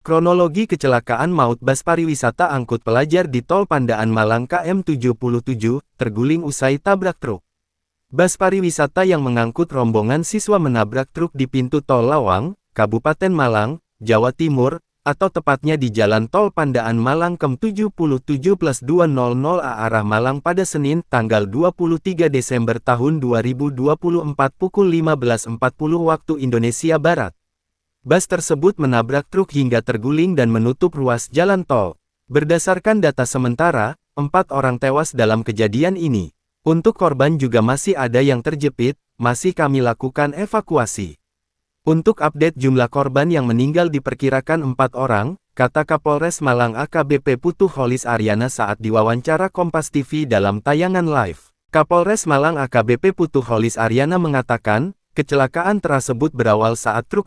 Kronologi kecelakaan maut bus pariwisata angkut pelajar di Tol Pandaan Malang KM77, terguling usai tabrak truk. Bus pariwisata yang mengangkut rombongan siswa menabrak truk di pintu Tol Lawang, Kabupaten Malang, Jawa Timur, atau tepatnya di Jalan Tol Pandaan Malang KM77+200 arah Malang pada Senin, tanggal 23 Desember tahun 2024 pukul 15.40 waktu Indonesia Barat. Bus tersebut menabrak truk hingga terguling dan menutup ruas jalan tol. Berdasarkan data sementara, 4 orang tewas dalam kejadian ini. Untuk korban juga masih ada yang terjepit, masih kami lakukan evakuasi. Untuk update jumlah korban yang meninggal diperkirakan 4 orang, kata Kapolres Malang AKBP Putu Kholis Aryana saat diwawancara Kompas TV dalam tayangan live. Kapolres Malang AKBP Putu Kholis Aryana mengatakan, kecelakaan tersebut berawal saat truk